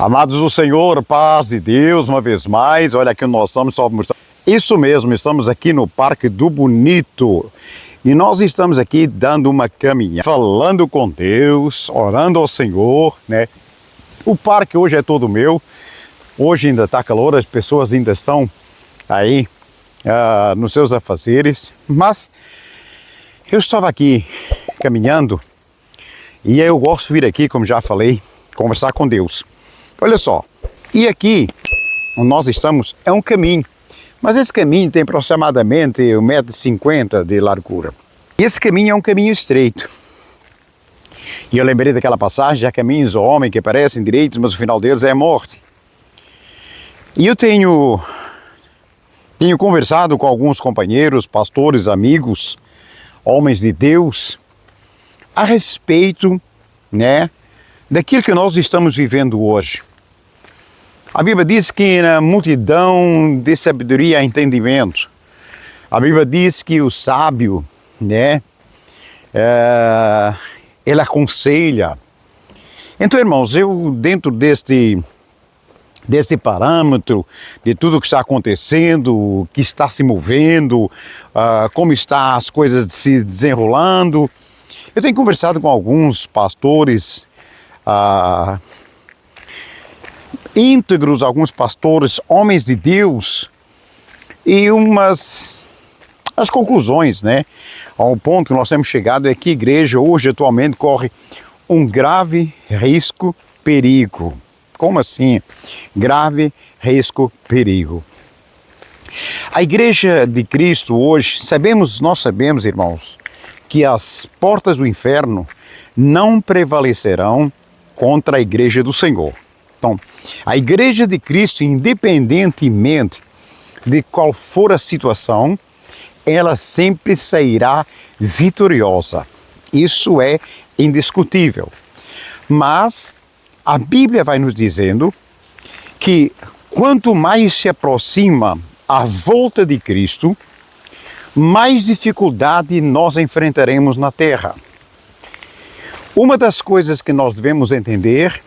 Amados do Senhor, paz de Deus, uma vez mais, olha aqui nós estamos só mostrando. Isso mesmo, estamos aqui no Parque do Bonito e nós estamos aqui dando uma caminhada, falando com Deus, orando ao Senhor, né? O parque hoje é todo meu, hoje ainda está calor, as pessoas ainda estão aí nos seus afazeres, mas eu estava aqui caminhando e eu gosto de vir aqui, como já falei, conversar com Deus. Olha só, e aqui onde nós estamos é um caminho, mas esse caminho tem aproximadamente 1,50 m de largura. Esse caminho é um caminho estreito. E eu lembrei daquela passagem, há caminhos ao homem que parecem direitos, mas o final deles é a morte. E eu tenho conversado com alguns companheiros, pastores, amigos, homens de Deus, a respeito, né, daquilo que nós estamos vivendo hoje. A Bíblia diz que na multidão de sabedoria há entendimento. A Bíblia diz que o sábio, né, ele aconselha. Então, irmãos, eu dentro deste parâmetro, de tudo que está acontecendo, que está se movendo, como está as coisas se desenrolando, eu tenho conversado com alguns pastores íntegros, alguns pastores, homens de Deus, e as conclusões, né? Ao ponto que nós temos chegado é que a igreja hoje atualmente corre um grave risco, perigo. Como assim? Grave risco, perigo. A igreja de Cristo hoje, nós sabemos, irmãos, que as portas do inferno não prevalecerão contra a igreja do Senhor. Então, a igreja de Cristo, independentemente de qual for a situação, ela sempre sairá vitoriosa. Isso é indiscutível. Mas a Bíblia vai nos dizendo que quanto mais se aproxima a volta de Cristo, mais dificuldade nós enfrentaremos na terra. Uma das coisas que nós devemos entender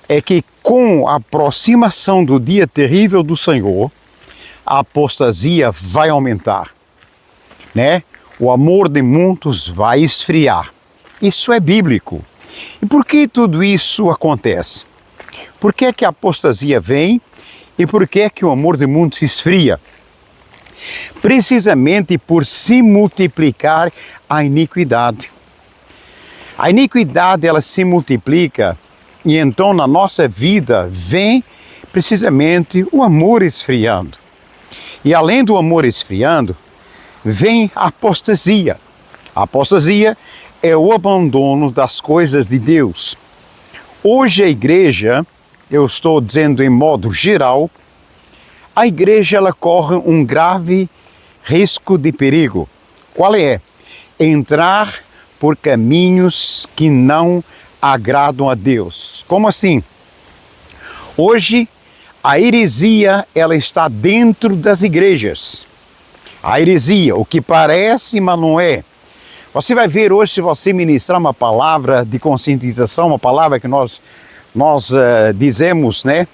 é que com a aproximação do dia terrível do Senhor, a apostasia vai aumentar, né? O amor de muitos vai esfriar. Isso é bíblico. E por que tudo isso acontece? Por que é que a apostasia vem e por que é que o amor de muitos se esfria? Precisamente por se multiplicar a iniquidade. A iniquidade, ela se multiplica e então na nossa vida vem precisamente o amor esfriando. E além do amor esfriando, vem a apostasia. A apostasia é o abandono das coisas de Deus. Hoje a igreja, eu estou dizendo em modo geral, a igreja ela corre um grave risco de perigo. Qual é? Entrar por caminhos que não agradam a Deus. Como assim? Hoje a heresia ela está dentro das igrejas. A heresia, o que parece, mas não é. Você vai ver hoje, se você ministrar uma palavra de conscientização, uma palavra que nós dizemos, né?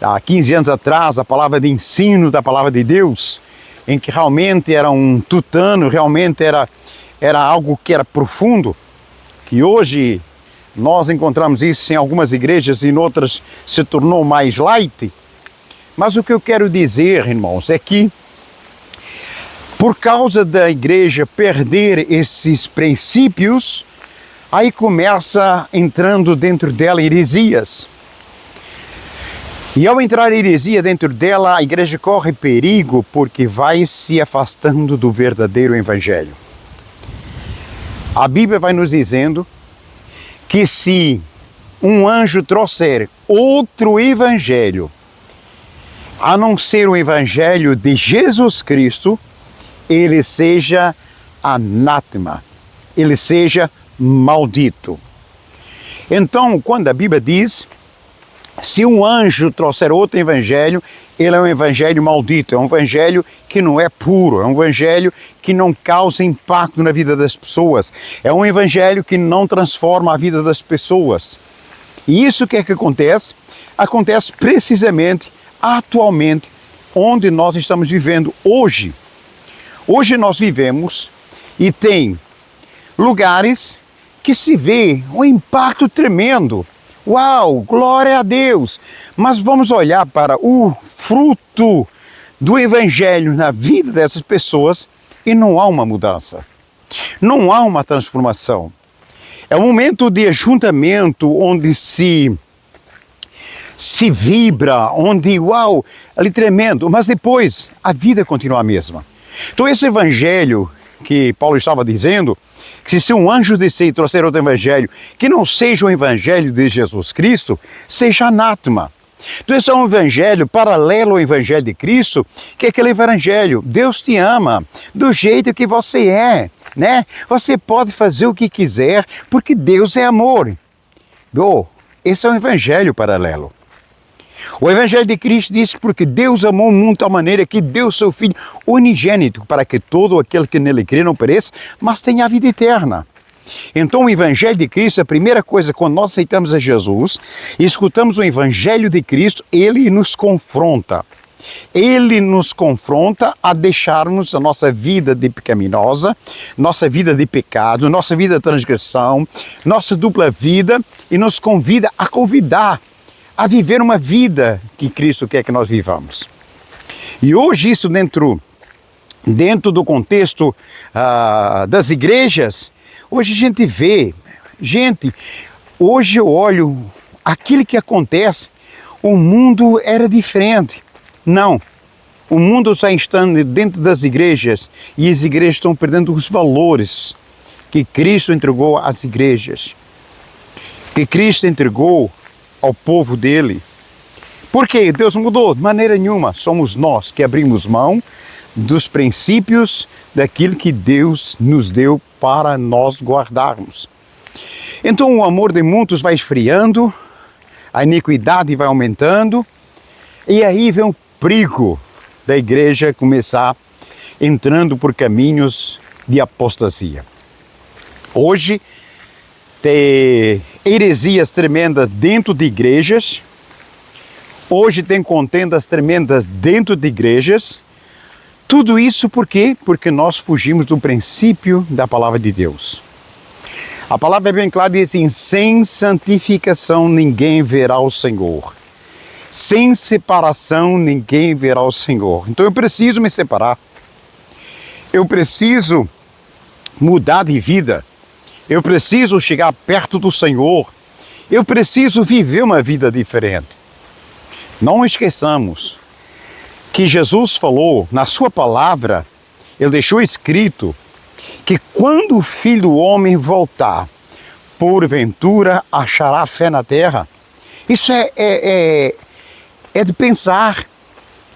Há 15 anos atrás, a palavra de ensino da palavra de Deus, em que realmente era um tutano, realmente era algo que era profundo, que hoje nós encontramos isso em algumas igrejas e em outras se tornou mais light. Mas o que eu quero dizer, irmãos, é que por causa da igreja perder esses princípios, aí começa entrando dentro dela heresias. E ao entrar heresia dentro dela, a igreja corre perigo porque vai se afastando do verdadeiro evangelho. A Bíblia vai nos dizendo que se um anjo trouxer outro evangelho, a não ser o evangelho de Jesus Cristo, ele seja anátema, ele seja maldito. Então, quando a Bíblia diz, se um anjo trouxer outro evangelho, ele é um evangelho maldito, é um evangelho que não é puro, é um evangelho que não causa impacto na vida das pessoas, é um evangelho que não transforma a vida das pessoas. E isso o que é que acontece? acontece precisamente, atualmente, onde nós estamos vivendo hoje. Hoje nós vivemos e tem lugares que se vê um impacto tremendo. Uau, glória a Deus! Mas vamos olhar para o fruto do Evangelho na vida dessas pessoas e não há uma mudança. Não há uma transformação. É um momento de ajuntamento onde se vibra, onde, uau, ali tremendo, mas depois a vida continua a mesma. Então esse evangelho que Paulo estava dizendo, que se um anjo descer e trouxer outro evangelho, que não seja o evangelho de Jesus Cristo, seja anátema. Então esse é um evangelho paralelo ao evangelho de Cristo, que é aquele evangelho, Deus te ama do jeito que você é, né? Você pode fazer o que quiser, porque Deus é amor. Esse é um evangelho paralelo. O Evangelho de Cristo diz que porque Deus amou o mundo de tal maneira que deu seu Filho unigênito para que todo aquele que nele crê não pereça, mas tenha a vida eterna. Então o Evangelho de Cristo, a primeira coisa, quando nós aceitamos a Jesus e escutamos o Evangelho de Cristo, ele nos confronta. Ele nos confronta a deixarmos a nossa vida de pecaminosa, nossa vida de pecado, nossa vida de transgressão, nossa dupla vida e nos convida a viver uma vida que Cristo quer que nós vivamos. E hoje isso dentro do contexto das igrejas, hoje a gente vê, hoje eu olho aquilo que acontece, o mundo era diferente. Não, o mundo está estando dentro das igrejas e as igrejas estão perdendo os valores que Cristo entregou às igrejas, que Cristo entregou ao povo dele. Por quê? Deus mudou? De maneira nenhuma. Somos nós que abrimos mão dos princípios daquilo que Deus nos deu para nós guardarmos. Então o amor de muitos vai esfriando, a iniquidade vai aumentando, e aí vem o perigo da igreja começar entrando por caminhos de apostasia. Hoje tem heresias tremendas dentro de igrejas, hoje tem contendas tremendas dentro de igrejas. Tudo isso por quê? Porque nós fugimos do princípio da palavra de Deus. A palavra é bem clara, diz assim: sem santificação ninguém verá o Senhor. Sem separação ninguém verá o Senhor. Então eu preciso me separar. Eu preciso mudar de vida. Eu preciso chegar perto do Senhor. Eu preciso viver uma vida diferente. Não esqueçamos que Jesus falou na sua palavra, ele deixou escrito que quando o Filho do Homem voltar, porventura achará fé na terra. Isso é de pensar.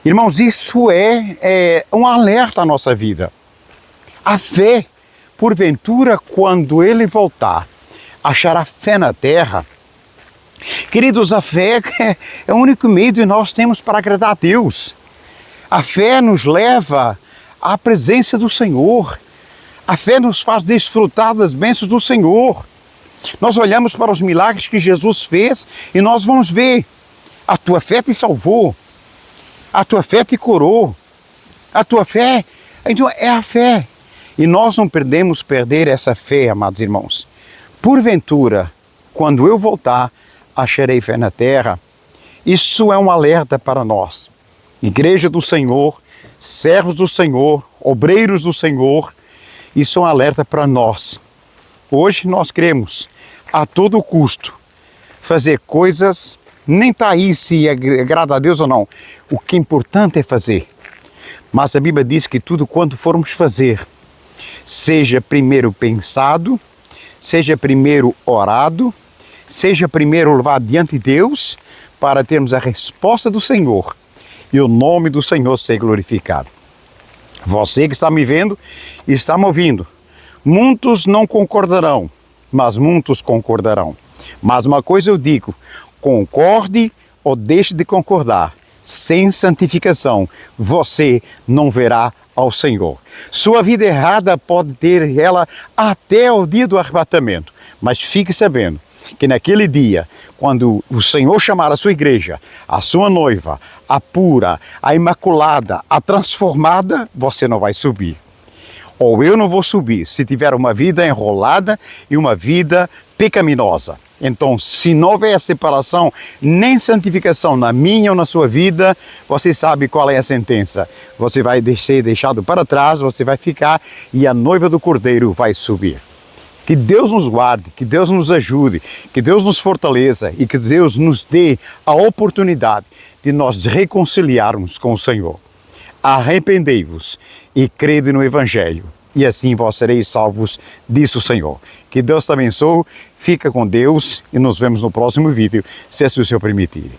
Irmãos, isso é um alerta à nossa vida. A fé, porventura, quando ele voltar, achará fé na terra. Queridos, a fé é o único meio que nós temos para agradar a Deus. A fé nos leva à presença do Senhor. A fé nos faz desfrutar das bênçãos do Senhor. Nós olhamos para os milagres que Jesus fez e nós vamos ver: a tua fé te salvou, a tua fé te curou, a tua fé, então é a fé. E nós não podemos perder essa fé, amados irmãos. Porventura, quando eu voltar, acharei fé na terra. Isso é um alerta para nós. Igreja do Senhor, servos do Senhor, obreiros do Senhor, isso é um alerta para nós. Hoje nós queremos, a todo custo, fazer coisas, nem está aí se agrada a Deus ou não. O que é importante é fazer. Mas a Bíblia diz que tudo quanto formos fazer, seja primeiro pensado, seja primeiro orado, seja primeiro levado diante de Deus, para termos a resposta do Senhor e o nome do Senhor ser glorificado. Você que está me vendo e está me ouvindo, muitos não concordarão, mas muitos concordarão. Mas uma coisa eu digo: concorde ou deixe de concordar, sem santificação você não verá ao Senhor. Sua vida errada pode ter ela até o dia do arrebatamento, Mas fique sabendo que naquele dia, quando o Senhor chamar a sua igreja, a sua noiva, a pura, a imaculada, a transformada, você não vai subir. Ou eu não vou subir se tiver uma vida enrolada e uma vida pecaminosa. Então, se não houver separação nem santificação na minha ou na sua vida, você sabe qual é a sentença. Você vai ser deixado para trás, você vai ficar e a noiva do Cordeiro vai subir. Que Deus nos guarde, que Deus nos ajude, que Deus nos fortaleça e que Deus nos dê a oportunidade de nós reconciliarmos com o Senhor. Arrependei-vos e crede no Evangelho, e assim vós sereis salvos, disse o Senhor. Que Deus te abençoe, fica com Deus e nos vemos no próximo vídeo, se assim o Senhor permitir.